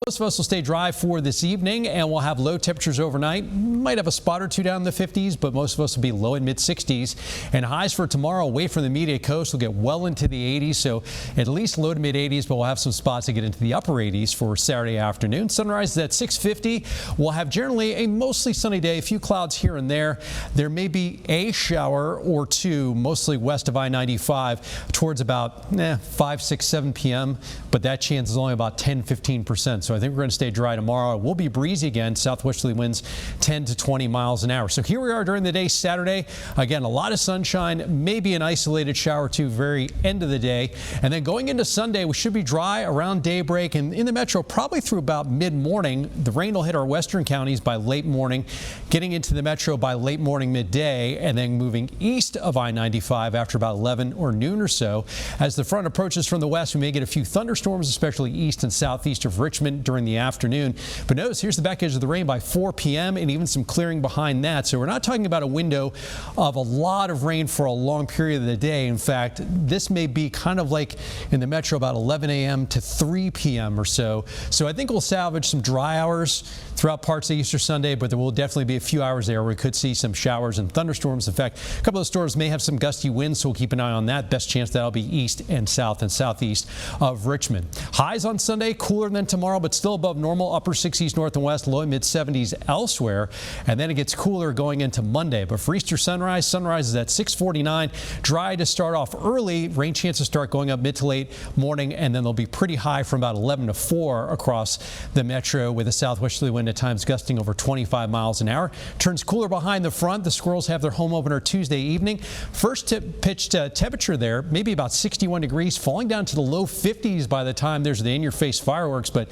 Most of us will stay dry for this evening, and we'll have low temperatures overnight. Might have a spot or two down in the 50s, but most of us will be low and mid 60s. And highs for tomorrow away from the immediate coast will get well into the 80s, so at least low to mid 80s, but we'll have some spots to get into the upper 80s for Saturday afternoon. Sunrise is at 6:50. We'll have generally a mostly sunny day, a few clouds here and there. There may be a shower or two, mostly west of I-95 towards about 5, 6, 7 p.m., but that chance is only about 10-15%. So I think we're going to stay dry tomorrow. It will be breezy again, southwesterly winds 10 to 20 miles an hour. So here we are during the day Saturday. Again, a lot of sunshine, maybe an isolated shower or two very end of the day. And then going into Sunday, we should be dry around daybreak and in the metro probably through about mid-morning. The rain will hit our western counties by late morning, getting into the metro by late morning, midday, and then moving east of I-95 after about 11 or noon or so. As the front approaches from the west, we may get a few thunderstorms, especially east and southeast of Richmond during the afternoon. But notice here's the back edge of the rain by 4 p.m. and even some clearing behind that. So we're not talking about a window of a lot of rain for a long period of the day. In fact, this may be kind of like in the metro about 11 a.m. to 3 p.m. or so. So I think we'll salvage some dry hours throughout parts of Easter Sunday, but there will definitely be a few hours there where we could see some showers and thunderstorms. In fact, a couple of storms may have some gusty winds, so we'll keep an eye on that. Best chance that'll be east and southeast of Richmond. Highs on Sunday, cooler than tomorrow, but still above normal, upper 60s north and west, low and mid 70s elsewhere. And then it gets cooler going into Monday. But for Easter sunrise is at 6:49. Dry to start off early. Rain chances start going up mid to late morning, and then they'll be pretty high from about 11 to 4 across the metro with a southwesterly wind at times gusting over 25 miles an hour. Turns cooler behind the front. The Squirrels have their home opener Tuesday evening. First pitched temperature there, maybe about 61 degrees, falling down to the low 50s by the time there's the in-your-face fireworks, but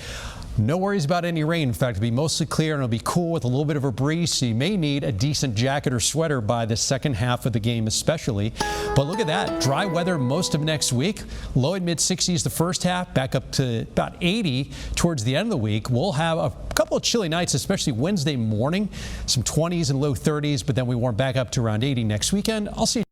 no worries about any rain. In fact, it'll be mostly clear and it'll be cool with a little bit of a breeze, so you may need a decent jacket or sweater by the second half of the game especially. But look at that. Dry weather most of next week. Low and mid 60s the first half, back up to about 80 towards the end of the week. We'll have a couple of chilly nights, especially Wednesday morning, some 20s and low 30s, but then we warm back up to around 80 next weekend. I'll see you